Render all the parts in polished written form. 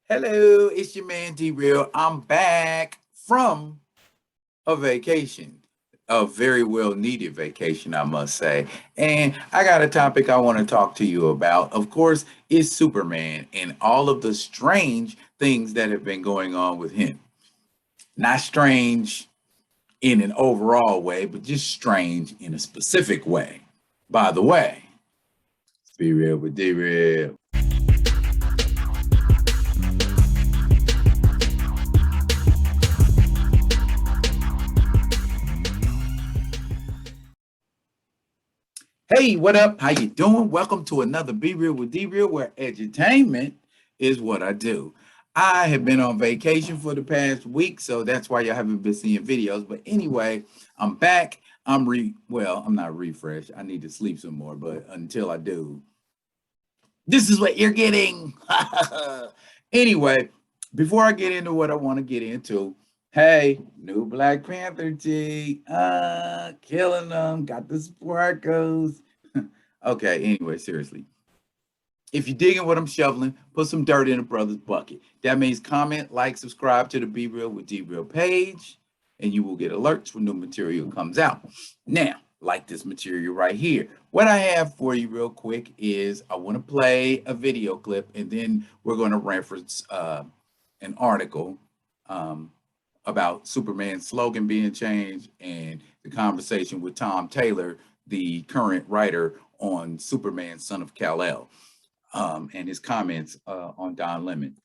Hello, it's your man D-Real. I'm back from a vacation, a very well needed vacation, I must say. And I got a topic I want to talk to you about. Of course, is Superman and all of the strange things that have been going on with him. Not strange in an overall way, but just strange in a specific way. By the way, let's be real with D-Real. Hey, what up? How you doing? Welcome to another Be Real with D Real, where edutainment is what I do. I have been on vacation for the past week, so that's why you haven't been seeing videos. But anyway, I'm back. I'm not refreshed. I need to sleep some more, but until I do, this is what you're getting. Anyway, before I get into what I want to get into, hey, new Black Panther T, killing them, got the sparkles. Okay, anyway, seriously. If you're digging what I'm shoveling, put some dirt in a brother's bucket. That means comment, like, subscribe to the Be Real with D Real page, and you will get alerts when new material comes out. Now, like this material right here. What I have for you real quick is I want to play a video clip, and then we're going to reference an article about Superman's slogan being changed and the conversation with Tom Taylor, the current writer on Superman, Son of Kal-El, and his comments on Don Lemon.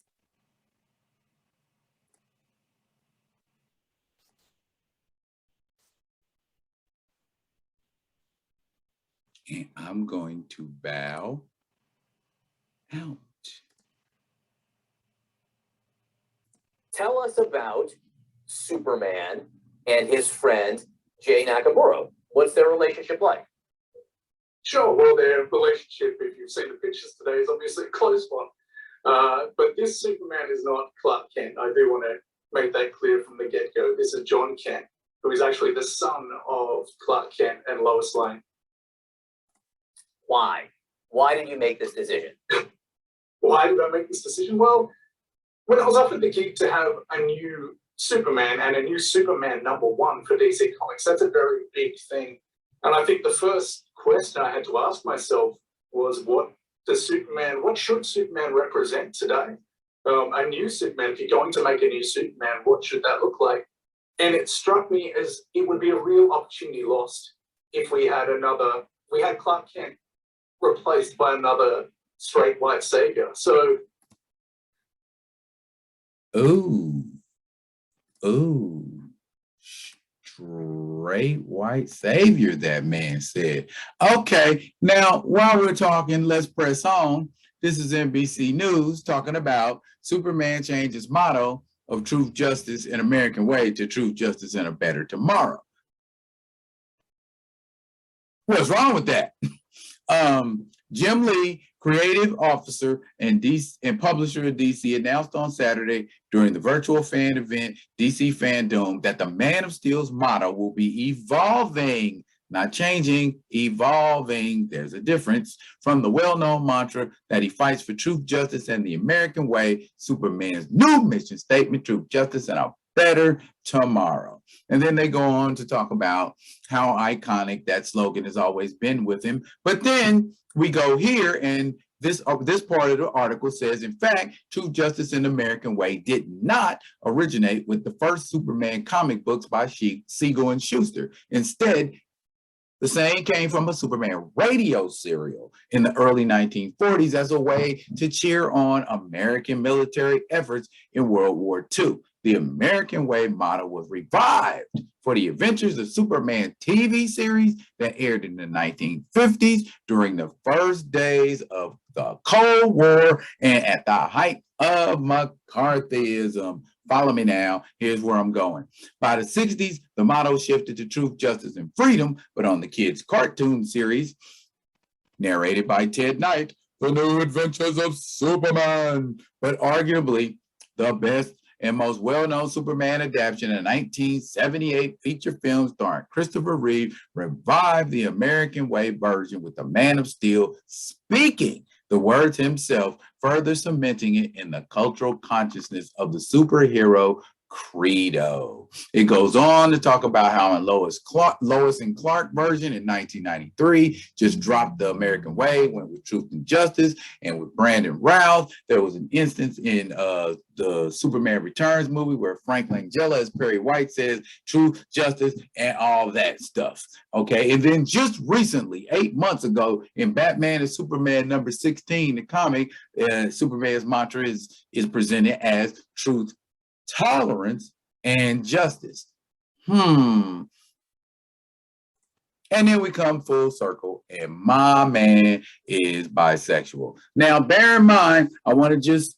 And I'm going to bow out. Tell us about Superman and his friend Jay Nakamura. What's their relationship like? Sure, well, their relationship, if you've seen the pictures today, is obviously a close one. But this Superman is not Clark Kent. I do want to make that clear from the get-go. This is John Kent, who is actually the son of Clark Kent and Lois Lane. Why? Why did you make this decision? Why did I make this decision? Well, when I was offered the gig to have a new Superman and a new Superman #1 for DC Comics, that's a very big thing. And I think the first question I had to ask myself was, what should Superman represent today? A new Superman, if you're going to make a new Superman, what should that look like? And it struck me as it would be a real opportunity lost if we had Clark Kent replaced by another straight white savior. So, Straight white savior, that man said. Okay, now while we're talking, let's press on. This is NBC News talking about Superman changes motto of truth, justice, and American way to truth, justice, and a better tomorrow. What's wrong with that? Jim Lee, creative officer and publisher of DC, announced on Saturday during the virtual fan event, DC Fandom, that the Man of Steel's motto will be evolving, not changing, evolving. There's a difference from the well-known mantra that he fights for truth, justice, and the American way. Superman's new mission statement, truth, justice, and a better tomorrow. And then they go on to talk about how iconic that slogan has always been with him. But then we go here, and this part of the article says, in fact, truth, justice, and the American way did not originate with the first Superman comic books by Siegel and Schuster. Instead, the saying came from a Superman radio serial in the early 1940s as a way to cheer on American military efforts in World War II. The American Way motto was revived for the Adventures of Superman TV series that aired in the 1950s during the first days of the Cold War and at the height of McCarthyism. Follow me now. Here's where I'm going. By the 60s, the motto shifted to truth, justice, and freedom, but on the kids' cartoon series, narrated by Ted Knight, The New Adventures of Superman, but arguably the best and most well-known Superman adaptation, a 1978 feature film starring Christopher Reeve, revived the American Way version with the Man of Steel speaking the words himself, further cementing it in the cultural consciousness of the superhero credo. It goes on to talk about how in Lois and Clark version in 1993 just dropped the American way, went with truth and justice, and with Brandon Routh, there was an instance in the Superman Returns movie where Frank Langella as Perry White says truth, justice, and all that stuff. Okay, and then just recently, 8 months ago, in Batman and Superman number 16, the comic, Superman's mantra is presented as truth, tolerance, and justice. And then we come full circle, and my man is bisexual. Now, bear in mind, I want to just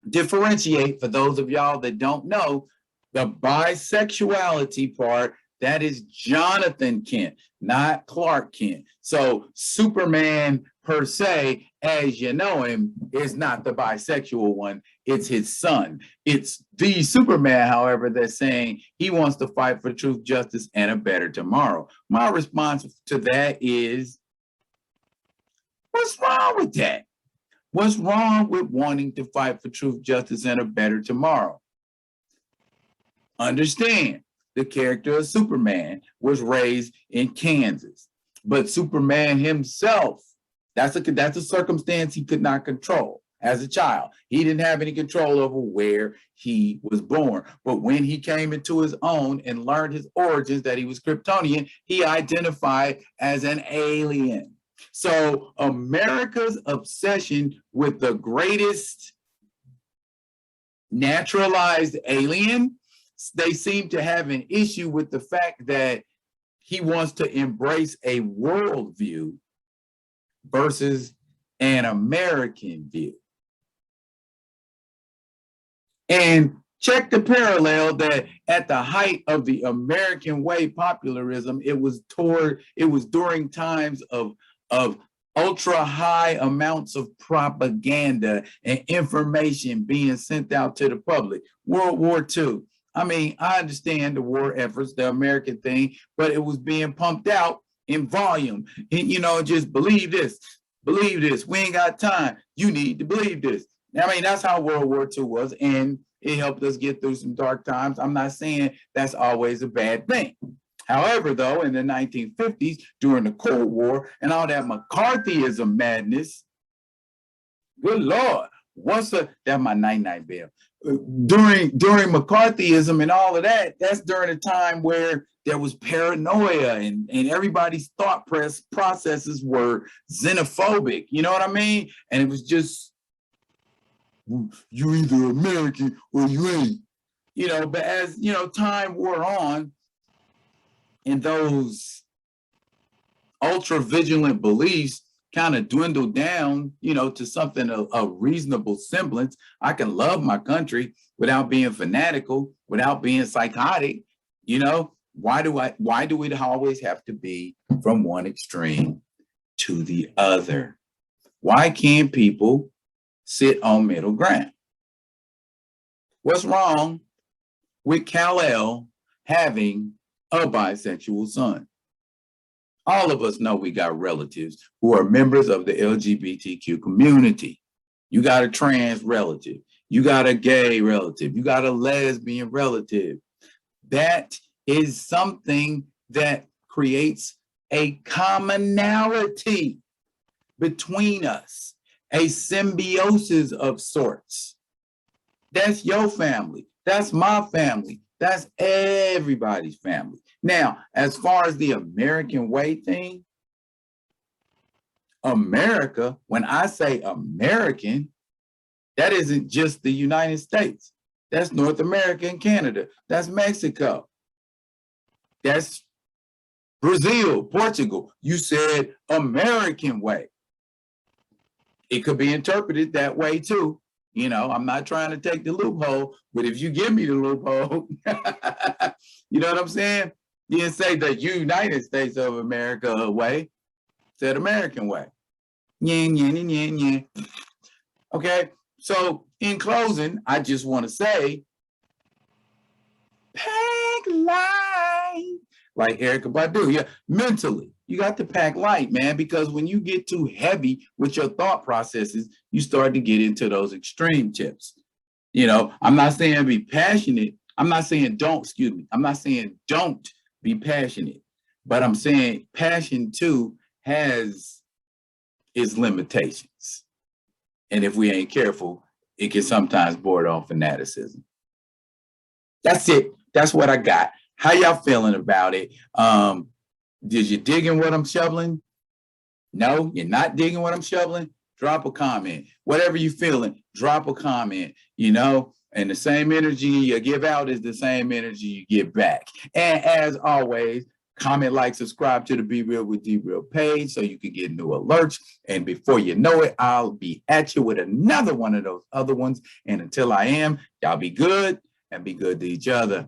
differentiate for those of y'all that don't know, the bisexuality part, that is Jonathan Kent, not Clark Kent. So Superman per se, as you know him, is not the bisexual one. It's his son. It's the Superman, however, that's saying he wants to fight for truth, justice, and a better tomorrow. My response to that is, what's wrong with that? What's wrong with wanting to fight for truth, justice, and a better tomorrow? Understand, the character of Superman was raised in Kansas, but Superman himself, that's a circumstance he could not control as a child. He didn't have any control over where he was born. But when he came into his own and learned his origins, that he was Kryptonian, he identified as an alien. So America's obsession with the greatest naturalized alien, they seem to have an issue with the fact that he wants to embrace a worldview versus an American view. And check the parallel that at the height of the American way popularism, it was during times of ultra high amounts of propaganda and information being sent out to the public. World War II. I mean, I understand the war efforts, the American thing, but it was being pumped out in volume. And, just believe this, we ain't got time. You need to believe this. I mean, that's how World War II was, and it helped us get through some dark times. I'm not saying that's always a bad thing. However, though, in the 1950s, during the Cold War and all that McCarthyism madness, good Lord, that's my night-night bell. During McCarthyism and all of that, that's during a time where there was paranoia and everybody's thought processes were xenophobic. You know what I mean? And it was just, you're either American or you ain't. But as, time wore on and those ultra-vigilant beliefs kind of dwindled down, to something of a reasonable semblance. I can love my country without being fanatical, without being psychotic. Why do it always have to be from one extreme to the other? Why can't people sit on middle ground? What's wrong with Kal-El having a bisexual son? All of us know we got relatives who are members of the LGBTQ community. You got a trans relative, you got a gay relative, you got a lesbian relative. That is something that creates a commonality between us, a symbiosis of sorts. That's your family, that's my family, that's everybody's family. Now, as far as the American way thing, America, when I say American, that isn't just the United States. That's North America and Canada. That's Mexico. That's Brazil, Portugal. You said American way. It could be interpreted that way too. I'm not trying to take the loophole, but if you give me the loophole, you know what I'm saying? You didn't say the United States of America way, said American way. Yeah. Okay, so in closing, I just want to say, peg line, like Erica Badu. Yeah, mentally, you got to pack light, man, because when you get too heavy with your thought processes, you start to get into those extreme tips. You know, I'm not saying be passionate. I'm not saying don't, excuse me. I'm not saying don't be passionate, but I'm saying passion too has its limitations. And if we ain't careful, it can sometimes border on fanaticism. That's it. That's what I got. How y'all feeling about it? Did you digging what I'm shoveling? No, you're not digging what I'm shoveling? Drop a comment. Whatever you're feeling, drop a comment, you know, and the same energy you give out is the same energy you get back. And as always, comment, like, subscribe to the Be Real with D Real page so you can get new alerts. And before you know it, I'll be at you with another one of those other ones. And until I am, y'all be good and be good to each other.